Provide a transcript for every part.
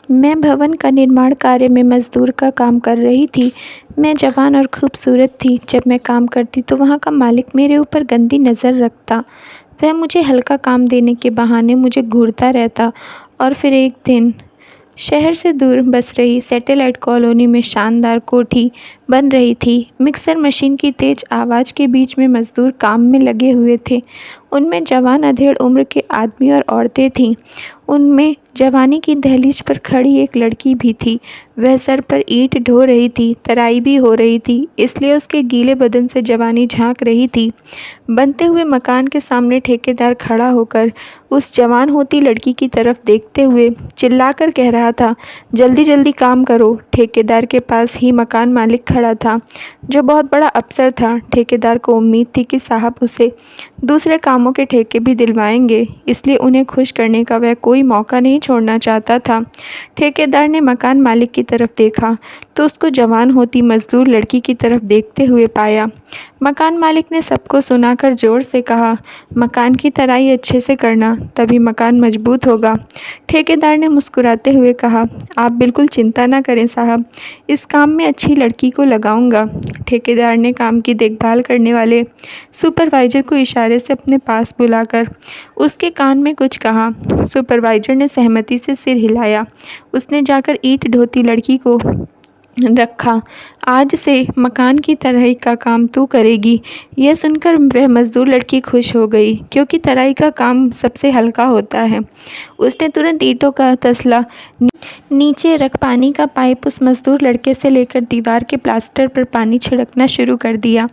मैं भवन का निर्माण कार्य में मज़दूर का काम कर रही थी। मैं जवान और खूबसूरत थी। जब मैं काम करती तो वहाँ का मालिक मेरे ऊपर गंदी नज़र रखता। वह मुझे हल्का काम देने के बहाने मुझे घूरता रहता। और फिर एक दिन शहर से दूर बस रही सैटेलाइट कॉलोनी में शानदार कोठी बन रही थी। मिक्सर मशीन की तेज़ आवाज़ के बीच में मज़दूर काम में लगे हुए थे। उनमें जवान अधेड़ उम्र के आदमी और औरतें थीं। उनमें जवानी की दहलीज पर खड़ी एक लड़की भी थी। वह सर पर ईंट ढो रही थी। तराई भी हो रही थी, इसलिए उसके गीले बदन से जवानी झांक रही थी। बनते हुए मकान के सामने ठेकेदार खड़ा होकर उस जवान होती लड़की की तरफ देखते हुए चिल्लाकर कह रहा था, जल्दी जल्दी काम करो। ठेकेदार के पास ही मकान मालिक खड़ा था, जो बहुत बड़ा अफसर था। ठेकेदार को उम्मीद थी कि साहब उसे दूसरे कामों के ठेके भी दिलवाएंगे, इसलिए उन्हें खुश करने का वह कोई मौका नहीं छोड़ना चाहता था। ठेकेदार ने मकान मालिक की तरफ देखा तो उसको जवान होती मजदूर लड़की की तरफ देखते हुए पाया। मकान मालिक ने सबको सुनाकर ज़ोर से कहा, मकान की तराई अच्छे से करना, तभी मकान मजबूत होगा। ठेकेदार ने मुस्कुराते हुए कहा, आप बिल्कुल चिंता ना करें साहब, इस काम में अच्छी लड़की को लगाऊंगा। ठेकेदार ने काम की देखभाल करने वाले सुपरवाइज़र को इशारे से अपने पास बुलाकर उसके कान में कुछ कहा। सुपरवाइज़र ने सहमति से सिर हिलाया। उसने जाकर ईंट ढोती लड़की को रखा। आज से मकान की तराई का काम तू करेगी। यह सुनकर वह मज़दूर लड़की खुश हो गई, क्योंकि तराई का काम सबसे हल्का होता है। उसने तुरंत ईंटों का तसला नीचे रख पानी का पाइप उस मज़दूर लड़के से लेकर दीवार के प्लास्टर पर पानी छिड़कना शुरू कर दिया।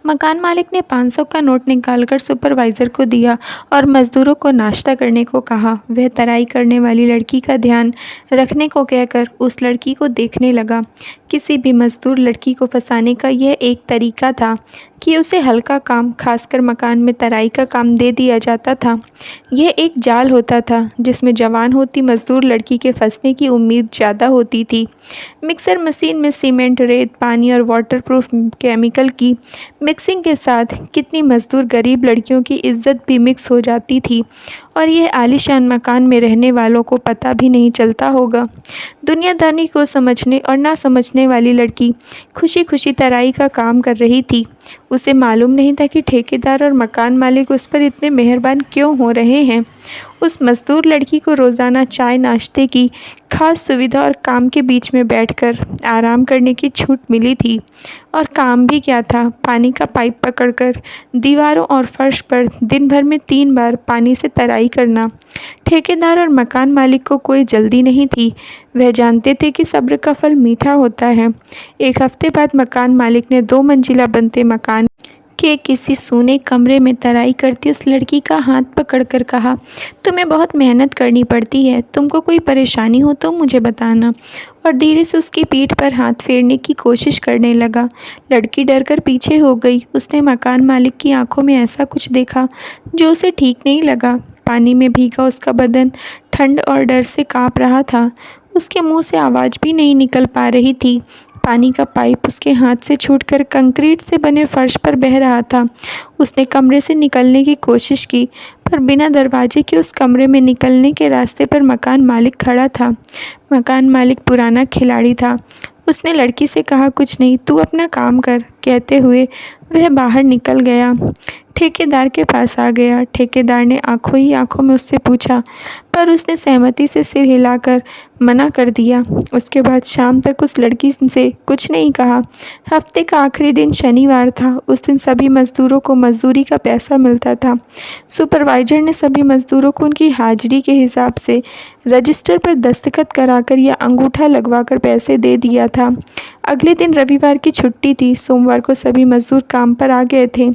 मकान मालिक ने 500 का नोट निकालकर सुपरवाइज़र को दिया और मज़दूरों को नाश्ता करने को कहा। वह तराई करने वाली लड़की का ध्यान रखने को कहकर उस लड़की को देखने लगा। किसी भी मज़दूर लड़की को फंसाने का यह एक तरीका था कि उसे हल्का काम, खासकर मकान में तराई का काम दे दिया जाता था। यह एक जाल होता था जिसमें जवान होती मज़दूर लड़की के फंसने की उम्मीद ज़्यादा होती थी। मिक्सर मशीन में सीमेंट, रेत, पानी और वाटरप्रूफ केमिकल की मिक्सिंग के साथ कितनी मज़दूर गरीब लड़कियों की इज्जत भी मिक्स हो जाती थी, और यह आलीशान मकान में रहने वालों को पता भी नहीं चलता होगा। दुनियादारी को समझने और ना समझने वाली लड़की खुशी खुशी तराई का काम कर रही थी। उसे मालूम नहीं था कि ठेकेदार और मकान मालिक उस पर इतने मेहरबान क्यों हो रहे हैं। उस मज़दूर लड़की को रोज़ाना चाय नाश्ते की खास सुविधा और काम के बीच में बैठकर आराम करने की छूट मिली थी। और काम भी क्या था, पानी का पाइप पकड़कर दीवारों और फर्श पर दिन भर में 3 बार पानी से तराई करना। ठेकेदार और मकान मालिक को कोई जल्दी नहीं थी। वह जानते थे कि सब्र का फल मीठा होता है। एक हफ्ते बाद मकान मालिक ने 2 मंजिला बनते मकान के किसी सूने कमरे में तराई करती उस लड़की का हाथ पकड़कर कहा, तुम्हें बहुत मेहनत करनी पड़ती है, तुमको कोई परेशानी हो तो मुझे बताना। और धीरे से उसकी पीठ पर हाथ फेरने की कोशिश करने लगा। लड़की डरकर पीछे हो गई। उसने मकान मालिक की आंखों में ऐसा कुछ देखा जो उसे ठीक नहीं लगा। पानी में भीगा उसका बदन ठंड और डर से काँप रहा था। उसके मुंह से आवाज़ भी नहीं निकल पा रही थी। पानी का पाइप उसके हाथ से छूटकर कंक्रीट से बने फर्श पर बह रहा था। उसने कमरे से निकलने की कोशिश की, पर बिना दरवाजे के उस कमरे में निकलने के रास्ते पर मकान मालिक खड़ा था। मकान मालिक पुराना खिलाड़ी था। उसने लड़की से कहा, कुछ नहीं, तू अपना काम कर। कहते हुए वह बाहर निकल गया। ठेकेदार के पास आ गया। ठेकेदार ने आंखों ही आंखों में उससे पूछा, पर उसने सहमति से सिर हिलाकर मना कर दिया। उसके बाद शाम तक उस लड़की से कुछ नहीं कहा। हफ्ते का आखिरी दिन शनिवार था। उस दिन सभी मज़दूरों को मजदूरी का पैसा मिलता था। सुपरवाइज़र ने सभी मज़दूरों को उनकी हाजिरी के हिसाब से रजिस्टर पर दस्तखत कराकर या अंगूठा लगवाकर पैसे दे दिया था। अगले दिन रविवार की छुट्टी थी। सोमवार को सभी मज़दूर काम पर आ गए थे।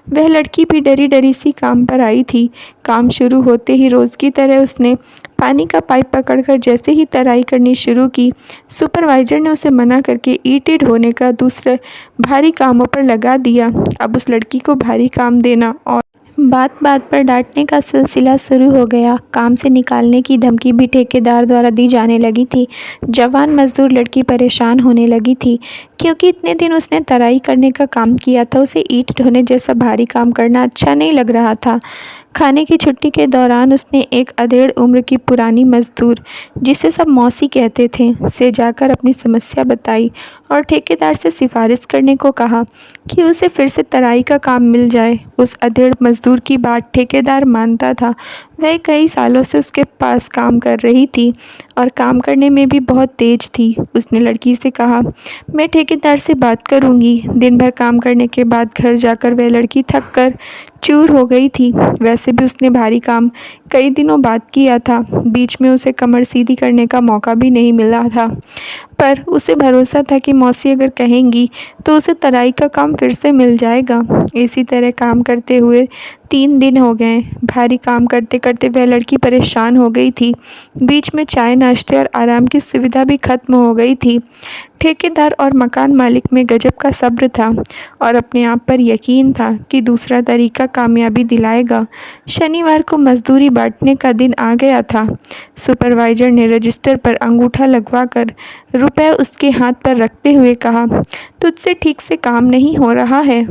वह लड़की भी डरी डरी सी काम पर आई थी। काम शुरू होते ही रोज़ की तरह उसने पानी का पाइप पकड़कर जैसे ही तराई करनी शुरू की, सुपरवाइज़र ने उसे मना करके ईंटें ढोने का दूसरे भारी कामों पर लगा दिया। अब उस लड़की को भारी काम देना और बात बात पर डांटने का सिलसिला शुरू हो गया। काम से निकालने की धमकी भी ठेकेदार द्वारा दी जाने लगी थी। जवान मजदूर लड़की परेशान होने लगी थी क्योंकि इतने दिन उसने तराई करने का काम किया था, उसे ईंट ढोने जैसा भारी काम करना अच्छा नहीं लग रहा था। खाने की छुट्टी के दौरान उसने एक अधेड़ उम्र की पुरानी मज़दूर, जिसे सब मौसी कहते थे, से जाकर अपनी समस्या बताई और ठेकेदार से सिफारिश करने को कहा कि उसे फिर से तराई का काम मिल जाए। उस अधेड़ मज़दूर की बात ठेकेदार मानता था। वह कई सालों से उसके पास काम कर रही थी और काम करने में भी बहुत तेज थी। उसने लड़की से कहा, मैं ठेकेदार से बात करूंगी। दिन भर काम करने के बाद घर जाकर वह लड़की थक कर चूर हो गई थी। वैसे भी उसने भारी काम कई दिनों बाद किया था। बीच में उसे कमर सीधी करने का मौका भी नहीं मिला था, पर उसे भरोसा था कि मौसी अगर कहेंगी तो उसे तराई का काम फिर से मिल जाएगा। इसी तरह काम करते हुए 3 दिन हो गए। भारी काम करते करते वह लड़की परेशान हो गई थी। बीच में चाय, नाश्ते और आराम की सुविधा भी खत्म हो गई थी। ठेकेदार और मकान मालिक में गजब का सब्र था और अपने आप पर यकीन था कि दूसरा तरीका कामयाबी दिलाएगा। शनिवार को मजदूरी बांटने का दिन आ गया था। सुपरवाइजर ने रजिस्टर पर अंगूठा लगवाकर रुपए उसके हाथ पर रखते हुए कहा, तुझसे ठीक से काम नहीं हो रहा है।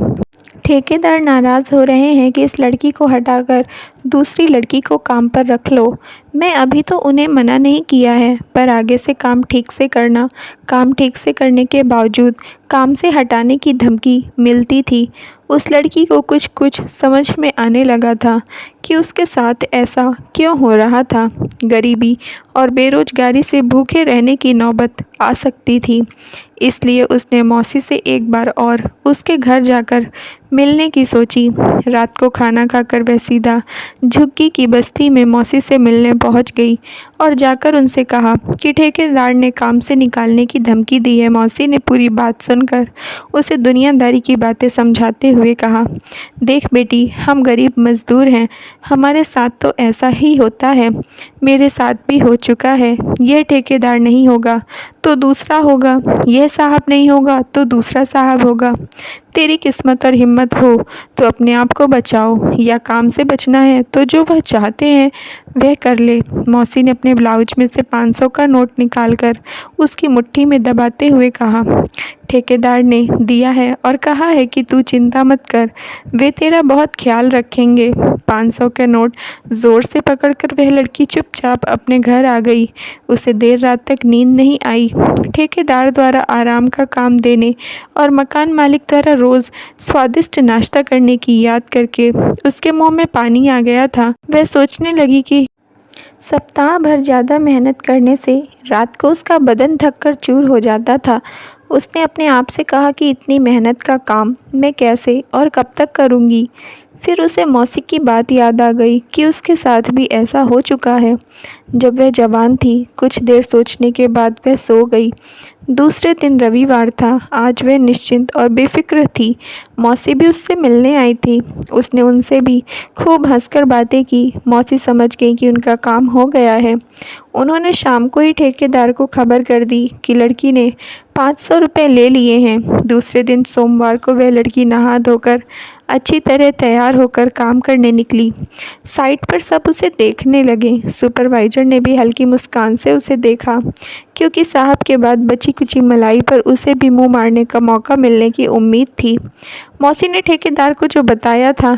ठेकेदार नाराज़ हो रहे हैं कि इस लड़की को हटाकर दूसरी लड़की को काम पर रख लो। मैं अभी तो उन्हें मना नहीं किया है, पर आगे से काम ठीक से करना। काम ठीक से करने के बावजूद काम से हटाने की धमकी मिलती थी। उस लड़की को कुछ कुछ समझ में आने लगा था कि उसके साथ ऐसा क्यों हो रहा था। गरीबी और बेरोजगारी से भूखे रहने की नौबत आ सकती थी। इसलिए उसने मौसी से एक बार और उसके घर जाकर मिलने की सोची। रात को खाना खाकर वह सीधा झुग्गी की बस्ती में मौसी से मिलने पहुंच गई और जाकर उनसे कहा कि ठेकेदार ने काम से निकालने की धमकी दी है। मौसी ने पूरी बात सुनकर उसे दुनियादारी की बातें समझाते हुए कहा, देख बेटी, हम गरीब मजदूर हैं, हमारे साथ तो ऐसा ही होता है। मेरे साथ भी हो चुका है। यह ठेकेदार नहीं होगा तो दूसरा होगा, यह साहब नहीं होगा तो दूसरा साहब होगा। तेरी किस्मत और हिम्मत हो तो अपने आप को बचाओ, या काम से बचना है तो जो वह चाहते हैं वह कर ले। मौसी ने अपने ब्लाउज में से 500 का नोट निकालकर उसकी मुट्ठी में दबाते हुए कहा, ठेकेदार ने दिया है और कहा है कि तू चिंता मत कर, वे तेरा बहुत ख्याल रखेंगे। 500 के नोट ज़ोर से पकड़कर वह लड़की चुपचाप अपने घर आ गई। उसे देर रात तक नींद नहीं आई। ठेकेदार द्वारा आराम का काम देने और मकान मालिक द्वारा रोज़ स्वादिष्ट नाश्ता करने की याद करके उसके मुंह में पानी आ गया था। वह सोचने लगी कि सप्ताह भर ज़्यादा मेहनत करने से रात को उसका बदन थककर चूर हो जाता था। उसने अपने आप से कहा कि इतनी मेहनत का काम मैं कैसे और कब तक करूँगी। फिर उसे मौसी की बात याद आ गई कि उसके साथ भी ऐसा हो चुका है जब वह जवान थी। कुछ देर सोचने के बाद वह सो गई। दूसरे दिन रविवार था। आज वह निश्चिंत और बेफिक्र थी। मौसी भी उससे मिलने आई थी। उसने उनसे भी खूब हंसकर बातें की। मौसी समझ गई कि उनका काम हो गया है। उन्होंने शाम को ही ठेकेदार को खबर कर दी कि लड़की ने 500 रुपये ले लिए हैं। दूसरे दिन सोमवार को वह लड़की नहा धोकर अच्छी तरह तैयार होकर काम करने निकली। साइट पर सब उसे देखने लगे। सुपरवाइजर ने भी हल्की मुस्कान से उसे देखा, क्योंकि साहब के बाद बची कुची मलाई पर उसे भी मुंह मारने का मौका मिलने की उम्मीद थी। मौसी ने ठेकेदार को जो बताया था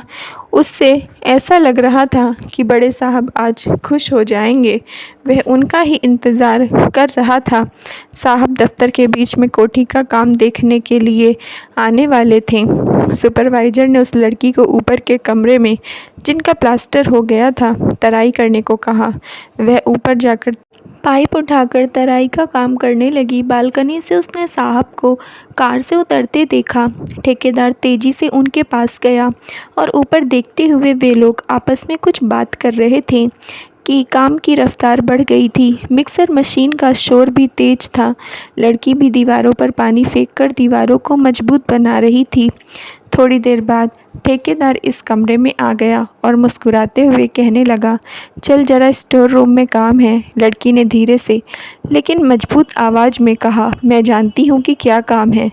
उससे ऐसा लग रहा था कि बड़े साहब आज खुश हो जाएंगे। वह उनका ही इंतज़ार कर रहा था। साहब दफ्तर के बीच में कोठी का काम देखने के लिए आने वाले थे। सुपरवाइजर ने उस लड़की को ऊपर के कमरे में, जिनका प्लास्टर हो गया था, तराई करने को कहा। वह ऊपर जाकर पाइप उठाकर तराई का काम करने लगी। बालकनी से उसने साहब को कार से उतरते देखा। ठेकेदार तेजी से उनके पास गया और ऊपर देखते हुए वे लोग आपस में कुछ बात कर रहे थे कि काम की रफ्तार बढ़ गई थी। मिक्सर मशीन का शोर भी तेज था। लड़की भी दीवारों पर पानी फेंककर दीवारों को मजबूत बना रही थी। थोड़ी देर बाद ठेकेदार इस कमरे में आ गया और मुस्कुराते हुए कहने लगा, चल ज़रा स्टोर रूम में काम है। लड़की ने धीरे से लेकिन मजबूत आवाज़ में कहा, मैं जानती हूँ कि क्या काम है,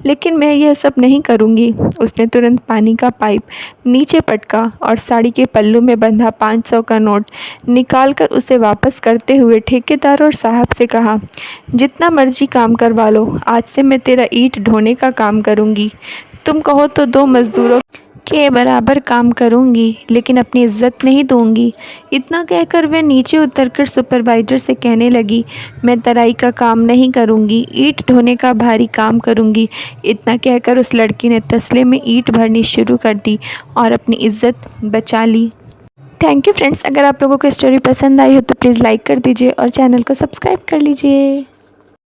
लेकिन मैं यह सब नहीं करूँगी। उसने तुरंत पानी का पाइप नीचे पटका और साड़ी के पल्लू में बंधा 500 का नोट निकालकर उसे वापस करते हुए ठेकेदार और साहब से कहा, जितना मर्जी काम करवा लो, आज से मैं तेरा ईंट ढोने का काम करूँगी। तुम कहो तो 2 मज़दूरों के बराबर काम करूँगी, लेकिन अपनी इज्जत नहीं दूँगी। इतना कहकर वह नीचे उतरकर सुपरवाइज़र से कहने लगी, मैं तराई का काम नहीं करूँगी, ईंट ढोने का भारी काम करूँगी। इतना कहकर उस लड़की ने तसले में ईंट भरनी शुरू कर दी और अपनी इज्जत बचा ली। Thank you friends. अगर आप लोगों को स्टोरी पसंद आई हो तो प्लीज़ लाइक कर दीजिए और चैनल को सब्सक्राइब कर लीजिए।